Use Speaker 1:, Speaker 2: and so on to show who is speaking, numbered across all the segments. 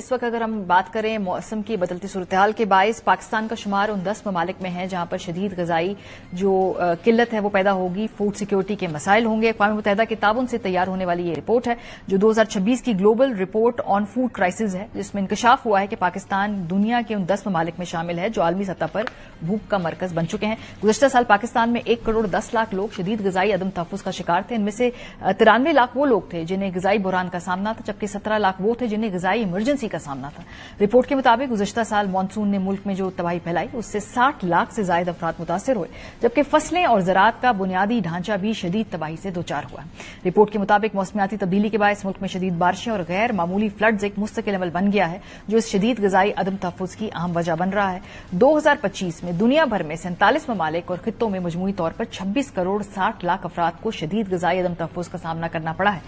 Speaker 1: इस वक्त अगर हम बात करें मौसम की बदलती सूरत-ए-हाल के बायस पाकिस्तान का शुमार उन 10 ममालिक में है जहां पर शदीद ग़िज़ाई जो किल्लत है वो पैदा होगी, फूड सिक्योरिटी के मसाइल होंगे। अक़वाम मुत्तहिदा के ताउन से तैयार होने वाली ये रिपोर्ट है जो 2026 की global report on food crisis है, जिसमें इंकशाफ हुआ है कि पाकिस्तान दुनिया के उन 10 ममालिक में शामिल है जो आलमी सतह पर भूख का मरकज बन चुके हैं। गुज़श्ता साल पाकिस्तान में 1 करोड़ 10 लाख लोग शदीद ग़िज़ाई अदम तहफ़्फ़ुज़ का शिकार थे। इनमें से 93 लाख वो लोग थे जिन्हें ग़िज़ाई बुहरान का सामना था, जबकि 17 लाख वो थे जिन्हें ग़िज़ाई इमरजेंसी का सामना था। रिपोर्ट के मुताबिक गुज़श्ता साल मानसून ने मुल्क में जो तबाही फैलाई उससे 60 लाख से ज़ायद अफराद मुतासर हुए, जबकि फसलें और ज़राअत का बुनियादी ढांचा भी शदीद तबाही से दोचार हुआ। रिपोर्ट के मुताबिक मौसमियाती तब्दीली के बायस मुल्क में शदीद बारिशें और गैर मामूली फ्लड्स एक मुस्तकिल अमल बन गया है जो इस शदीद ग़िज़ाई अदम तहफ़्फ़ुज़ की अहम वजह बन रहा है। 2025 में दुनिया भर में 47 ममालिक और खित्तों में मजमूई तौर पर 26 करोड़ 60 लाख अफराद को शदीद ग़िज़ाई अदम तहफ़्फ़ुज़ का सामना करना पड़ा है।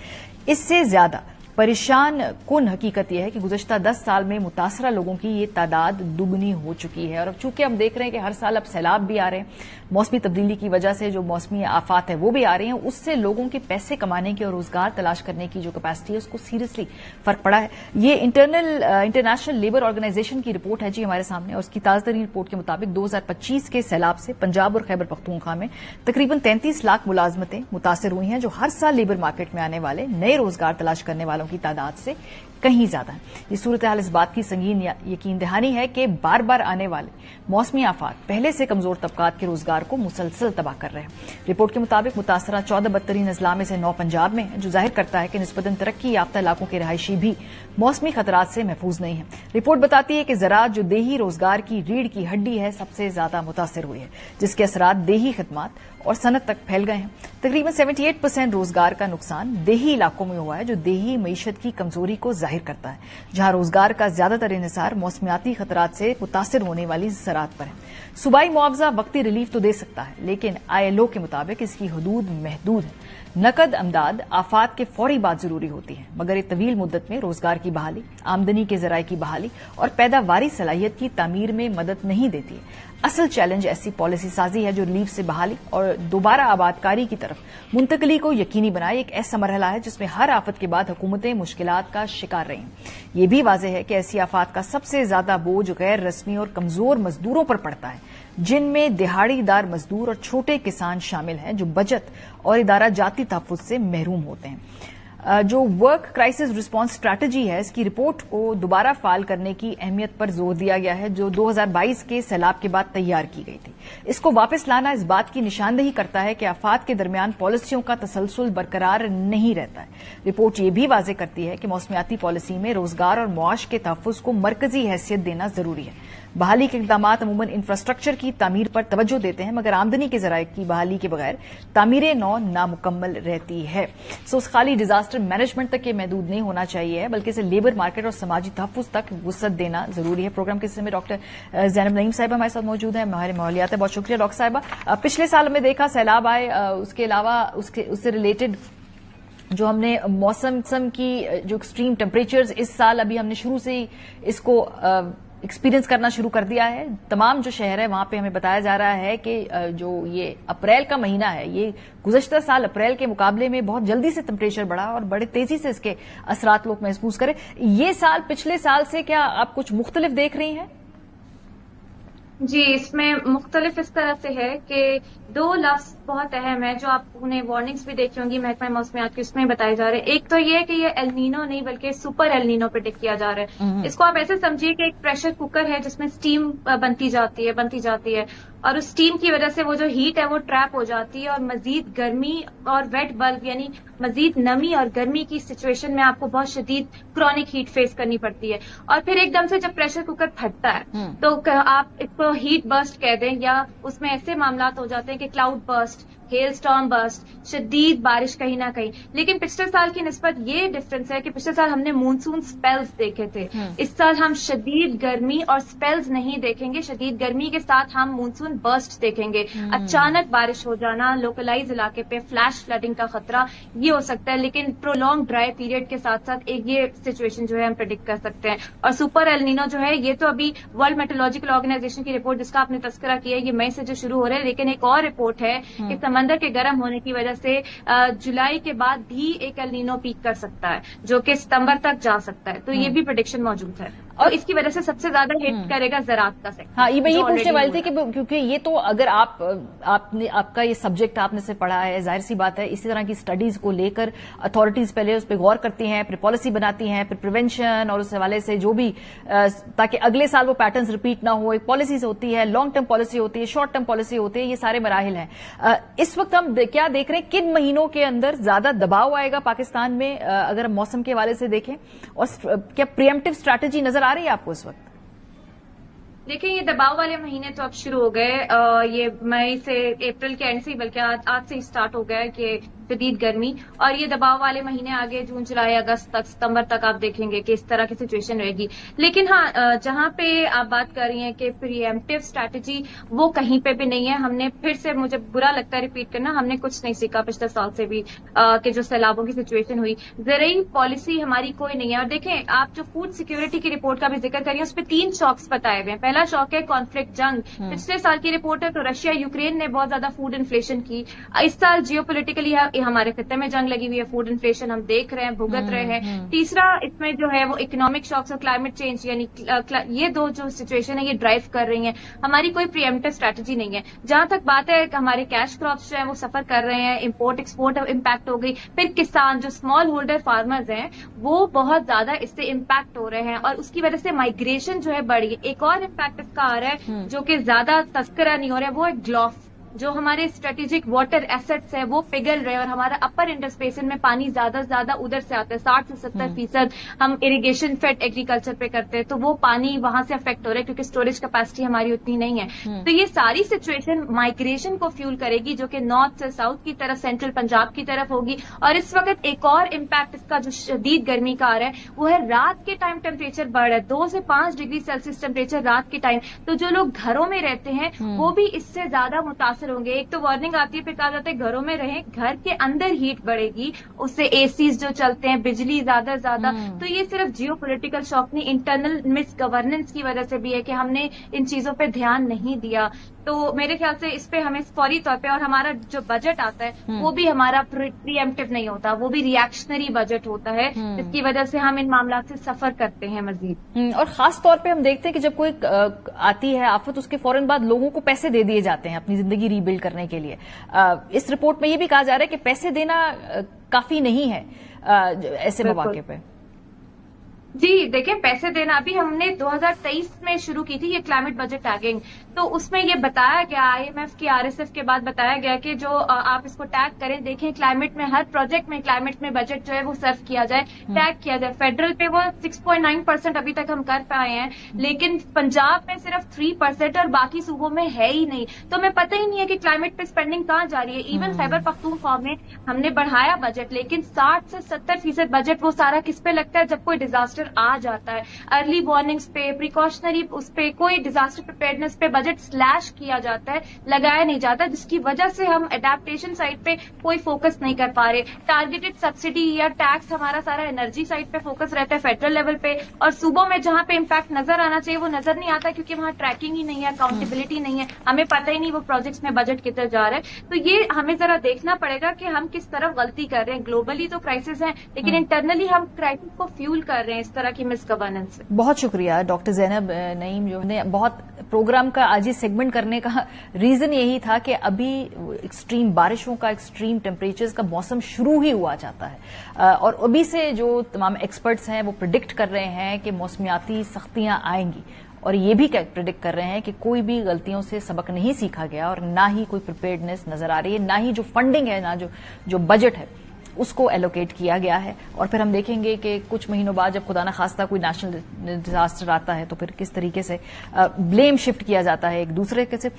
Speaker 1: इससे ज्यादा परेशान कुन हकीकत यह है कि गुज़श्ता 10 साल में मुतासरा लोगों की ये तादाद दुगनी हो चुकी है। और अब चूंकि हम देख रहे हैं कि हर साल अब सैलाब भी आ रहे हैं, मौसमी तब्दीली की वजह से जो मौसमी आफात है वो भी आ रही हैं, उससे लोगों के पैसे कमाने की और रोजगार तलाश करने की जो कैपेसिटी है उसको सीरियसली फर्क पड़ा है। ये इंटरनेशनल लेबर ऑर्गेनाइजेशन की रिपोर्ट है जी हमारे सामने, और उसकी ताजा तरीन रिपोर्ट के मुताबिक 2025 के सैलाब से पंजाब और खैबर पख्तूनख्वा में तकरीबन 33 लाख मुलाजमतें मुतासर हुई हैं, जो हर साल लेबर मार्केट में आने वाले नए रोजगार तलाश करने वालों की तादाद से कहीं ज्यादा है। ये सूरत हाल इस बात की संगीन यकीन दहानी है कि बार बार आने वाले मौसमी आफात पहले से कमजोर तबकात के रोजगार को मुसलसल तबाह कर रहे हैं। रिपोर्ट के मुताबिक मुतासरा 14 बदतरीन अजला में से 9 पंजाब में है, जो जाहिर करता है कि निस्बतन तरक्की याफ्ता इलाकों के रहायशी भी मौसमी खतरात से महफूज नहीं है। रिपोर्ट बताती है कि ज़राअत जो देही रोजगार की रीढ़ की हड्डी है सबसे ज्यादा मुतासर हुई है, जिसके असरात देही खदमात और सनत तक फैल गए हैं। तकरीबन 78% रोजगार का नुकसान देही इलाकों में हुआ है, जो देही मईशत की कमजोरी को जाहिर करता है, जहां रोजगार का ज्यादातर इन्हिसार मौसमियाती खतरात से मुतासर होने वाली ज़राअत पर है। सूबाई मुआवजा वक्ती रिलीफ तो दे सकता है, लेकिन ILO के मुताबिक इसकी हदूद महदूद है। नकद अमदाद आफात के फौरी बाद जरूरी होती है, मगर एक तवील मुद्दत में रोजगार की बहाली, आमदनी के जराये की बहाली और पैदावारी सलाहियत की तामीर में मदद नहीं देती है। असल चैलेंज ऐसी पॉलिसी साजी है जो रिलीफ से बहाली और दोबारा आबादकारी की तरफ मुंतकली को यकीनी बनाए। एक ऐसा मरहला है जिसमें हर आफत के बाद हुकूमतें मुश्किलात का शिकार रही हैं। यह भी वाज़ेह है कि ऐसी आफात का सबसे ज्यादा बोझ गैर रस्मी और कमजोर मजदूरों पर पड़ता है, जिनमें दिहाड़ीदार मजदूर और छोटे किसान शामिल हैं, जो बचत और इदारा जाती तहफ़्फ़ुज़ से महरूम होते हैं। जो वर्क क्राइसिस रिस्पांस स्ट्रैटेजी है, इसकी रिपोर्ट को दोबारा फाल करने की अहमियत पर जोर दिया गया है, जो 2022 के सैलाब के बाद तैयार की गई थी। इसको वापस लाना इस बात की निशानदेही करता है कि आफात के दरमियान पॉलिसियों का तसलसल बरकरार नहीं रहता है। रिपोर्ट ये भी वाज़ेह करती है कि मौसमियाती पॉलिसी में रोजगार और मुआश के तहफ़्फ़ुज़ को मरकजी हैसियत देना जरूरी है। बहाली के इक़दामात अमूमन इंफ्रास्ट्रक्चर की तामीर पर तवज्जो देते हैं, मगर आमदनी के ज़राए की बहाली के बगैर तामीर नौ नामुकम्मल रहती है। सो खाली डिजास्टर मैनेजमेंट तक ये महदूद नहीं होना चाहिए, बल्कि इसे लेबर मार्केट और समाजी तहफ़्फ़ुज़ तक वुसअत देना जरूरी है। प्रोग्राम के हिस्से में डॉक्टर ज़ैनब नईम साहिबा हमारे साथ मौजूद है, हमारे माहौलियात है। बहुत शुक्रिया डॉक्टर साहिबा। पिछले साल हमने देखा सैलाब आए, उसके अलावा उससे रिलेटेड जो हमने मौसम की जो एक्सट्रीम टेम्परेचर्स इस साल अभी हमने शुरू से ही इसको एक्सपीरियंस करना शुरू कर दिया है। तमाम जो शहर है वहां पे हमें बताया जा रहा है कि जो ये अप्रैल का महीना है, ये गुज़श्ता साल अप्रैल के मुकाबले में बहुत जल्दी से टेम्परेचर बढ़ा और बड़े तेजी से इसके असरात लोग महसूस करें। ये साल पिछले साल से क्या आप कुछ मुख्तलिफ देख रही हैं?
Speaker 2: जी, इसमें मुख्तलिफ इस तरह से है कि 2 लफ्ज बहुत अहम है जो आपने वार्निंग्स भी देखी होंगी महकमा मौसमियात की, उसमें बताए जा रहे हैं। एक तो ये कि ये एलनीनो नहीं बल्कि सुपर एलनीनो प्रेडिक्ट किया जा रहा है। इसको आप ऐसे समझिए कि एक प्रेशर कुकर है जिसमें स्टीम बनती जाती है और उस स्टीम की वजह से वो जो हीट है वो ट्रैप हो जाती है और मजीद गर्मी और वेट बल्ब यानी मजीद नमी और गर्मी की सिचुएशन में आपको बहुत शदीद क्रॉनिक हीट फेस करनी पड़ती है। और फिर एकदम से जब प्रेशर कुकर फटता है तो आप इसको हीट बर्स्ट कह दें, या उसमें ऐसे मामला हो जाते हैं कि cloud burst, hello storm burst, शदीद बारिश कहीं ना कहीं। लेकिन पिछले साल की निस्बत ये डिफरेंस है कि पिछले साल हमने मानसून स्पेल्स देखे थे, इस साल हम शदीद गर्मी और स्पेल्स नहीं देखेंगे। शदीद गर्मी के साथ हम मानसून बर्स्ट देखेंगे। अचानक बारिश हो जाना, लोकलाइज इलाके पे फ्लैश फ्लडिंग का खतरा ये हो सकता है, लेकिन प्रोलॉन्ग ड्राई पीरियड के साथ साथ एक ये सिचुएशन जो है हम प्रेडिक्ट कर सकते हैं। और सुपर एलनीनो जो है ये तो अभी वर्ल्ड मेट्रोलॉजिकल ऑर्गेनाइजेशन की रिपोर्ट जिसका आपने तस्करा किया है, ये मई से जो शुरू हो रहा है, लेकिन एक और रिपोर्ट है कि समंदर के गर्म होने की वजह से जुलाई के बाद भी एक एल नीनो पीक कर सकता है, जो कि सितंबर तक जा सकता है। तो ये भी प्रेडिक्शन मौजूद है, और इसकी वजह से सबसे ज्यादा हिट करेगा ज़राअत का सेक्टर।
Speaker 1: हाँ, ये मैं ये पूछने वाली थी कि क्योंकि ये तो अगर आपका ये सब्जेक्ट आपने से पढ़ा है, जाहिर सी बात है इसी तरह की स्टडीज को लेकर अथॉरिटीज पहले उस पर गौर करती हैं, फिर पॉलिसी बनाती हैं, फिर प्रिवेंशन और उस हवाले से जो भी ताकि अगले साल वो पैटर्न्स रिपीट ना हो, एक पॉलिसीज होती है, लॉन्ग टर्म पॉलिसी होती है, शॉर्ट टर्म पॉलिसी होती है, ये सारे मराहिल हैं। इस वक्त हम क्या देख रहे हैं, किन महीनों के अंदर ज्यादा दबाव आएगा पाकिस्तान में अगर हम मौसम के हवाले से देखें, और क्या प्रिएम्प्टिव स्ट्रैटेजी नजर आ रही है आपको इस वक्त?
Speaker 2: देखिए, ये दबाव वाले महीने तो अब शुरू हो गए, ये मई से अप्रैल के एंड से, बल्कि आज से ही स्टार्ट हो गया है कि शदीद गर्मी, और ये दबाव वाले महीने आगे जून जुलाई अगस्त तक सितंबर तक आप देखेंगे कि इस तरह की सिचुएशन रहेगी। लेकिन हाँ, जहां पे आप बात कर रही हैं कि प्रीएम्प्टिव स्ट्रैटेजी, वो कहीं पे भी नहीं है। हमने फिर से, मुझे बुरा लगता है रिपीट करना, हमने कुछ नहीं सीखा पिछले साल से भी कि जो सैलाबों की सिचुएशन हुई। ज़रूरी पॉलिसी हमारी कोई नहीं है। और देखें, आप जो फूड सिक्योरिटी की रिपोर्ट का भी जिक्र करिए, उस पर 3 शॉक्स बताए हुए हैं। पहला शॉक है कॉन्फ्लिक्ट, जंग। पिछले साल की रिपोर्ट है तो रशिया यूक्रेन ने बहुत ज्यादा फूड इन्फ्लेशन की। इस साल जियोपॉलिटिकली हमारे खत्ते में जंग लगी हुई है, फूड इन्फ्लेशन हम देख रहे हैं, भुगत रहे हैं। तीसरा इसमें जो है वो इकोनॉमिक शॉक्स और क्लाइमेट चेंज, यानी ये दो जो सिचुएशन है ये ड्राइव कर रही है। हमारी कोई प्रीएम्प्टिव स्ट्रैटेजी नहीं है। जहां तक बात है कि हमारे कैश क्रॉप्स जो है वो सफर कर रहे हैं, इंपोर्ट एक्सपोर्ट इम्पैक्ट हो गई। फिर किसान जो स्मॉल होल्डर फार्मर्स हैं वो बहुत ज्यादा इससे इम्पैक्ट हो रहे हैं, और उसकी वजह से माइग्रेशन जो है बढ़ी। एक और इम्पैक्ट इसका आ रहा है जो कि ज्यादा तस्करा नहीं हो रहा है, वो है ग्लॉफ। जो हमारे स्ट्रेटेजिक वाटर एसेट्स है वो पिघल रहे हैं, और हमारा अपर इंडस बेसिन में पानी ज्यादा से ज्यादा उधर से आता है। 60 से 70% हम इरिगेशन फेड एग्रीकल्चर पे करते हैं, तो वो पानी वहां से अफेक्ट हो रहा है क्योंकि स्टोरेज कैपेसिटी हमारी उतनी नहीं है। तो ये सारी सिचुएशन माइग्रेशन को फ्यूल करेगी, जो कि नॉर्थ से साउथ की तरफ, सेंट्रल पंजाब की तरफ होगी। और इस वक्त एक और इम्पैक्ट इसका जो शदीद गर्मी का आ रहा है वो है रात के टाइम टेम्परेचर बढ़ रहा है, 2 से 5 डिग्री सेल्सियस टेम्परेचर रात के टाइम। तो जो लोग घरों में रहते हैं वो भी इससे ज्यादा मुतासर होंगे। एक तो वार्निंग आती है, फिर कहा जाता है घरों में रहें, घर के अंदर हीट बढ़ेगी, उससे एसीज जो चलते हैं, बिजली ज्यादा से ज्यादा। तो ये सिर्फ जियोपॉलिटिकल शॉक नहीं, इंटरनल मिस गवर्नेंस की वजह से भी है कि हमने इन चीजों पे ध्यान नहीं दिया। तो मेरे ख्याल से इस पे हमें फौरी तौर पे, और हमारा जो बजट आता है वो भी हमारा प्रीएम्प्टिव नहीं होता, वो भी रिएक्शनरी बजट होता है, जिसकी वजह से हम इन मामला से सफर करते हैं मजीद।
Speaker 1: और खास तौर पे हम देखते हैं कि जब कोई आती है आफत, उसके फौरन बाद लोगों को पैसे दे दिए जाते हैं अपनी जिंदगी रीबिल्ड करने के लिए। इस रिपोर्ट में ये भी कहा जा रहा है कि पैसे देना काफी नहीं है ऐसे मौके पे।
Speaker 2: जी देखें, पैसे देना अभी हमने 2023 में शुरू की थी ये क्लाइमेट बजट टैगिंग। तो उसमें ये बताया गया, IMF की RSF के बाद बताया गया कि जो आप इसको टैग करें, देखें क्लाइमेट में हर प्रोजेक्ट में क्लाइमेट में बजट जो है वो सर्व किया जाए, टैग किया जाए। फेडरल पे वो 6.9% अभी तक हम कर पाए हैं, लेकिन पंजाब में सिर्फ 3% और बाकी सूबों में है ही नहीं। तो हमें पता ही नहीं है कि क्लाइमेट पे स्पेंडिंग कहाँ जा रही है। इवन खैबर पख्तूनख्वा में हमने बढ़ाया बजट, लेकिन 60 से 70% बजट वो सारा किस पे लगता है जब कोई डिजास्टर आ जाता है। अर्ली वार्निंग्स पे, प्रिकॉशनरी उस पे, कोई डिजास्टर प्रिपेयर्डनेस पे बजट स्लैश किया जाता है, लगाया नहीं जाता, जिसकी वजह से हम एडेप्टेशन साइड पे कोई फोकस नहीं कर पा रहे। टारगेटेड सब्सिडी या टैक्स हमारा सारा एनर्जी साइड पे फोकस रहता है फेडरल लेवल पे, और सूबों में जहां पे इम्पैक्ट नजर आना चाहिए वो नजर नहीं आता क्योंकि वहां ट्रैकिंग ही नहीं है, अकाउंटेबिलिटी नहीं है, हमें पता ही नहीं वो प्रोजेक्ट्स में बजट किधर जा रहा है। तो ये हमें जरा देखना पड़ेगा कि हम किस तरफ गलती कर रहे हैं। ग्लोबली तो क्राइसिस है, लेकिन इंटरनली हम क्राइसिस को फ्यूल कर रहे हैं इस तरह की मिस गवर्नेंस से।
Speaker 1: बहुत शुक्रिया डॉक्टर ज़ैनब नईम, जो ने बहुत प्रोग्राम का आज ही सेगमेंट करने का रीजन यही था कि अभी एक्सट्रीम बारिशों का, एक्सट्रीम टेम्परेचर्स का मौसम शुरू ही हुआ जाता है, और अभी से जो तमाम एक्सपर्ट्स हैं वो प्रिडिक्ट कर रहे हैं कि मौसमियाती सख्तियां आएंगी, और ये भी प्रिडिक्ट कर रहे हैं कि कोई भी गलतियों से सबक नहीं सीखा गया, और ना ही कोई प्रिपेयर्डनेस नजर आ रही है, ना ही जो फंडिंग है, ना जो बजट है उसको एलोकेट किया गया है। और फिर हम देखेंगे कि कुछ महीनों बाद जब खुदा न खास्ता कोई नेशनल डिजास्टर आता है तो फिर किस तरीके से ब्लेम शिफ्ट किया जाता है एक दूसरे के से।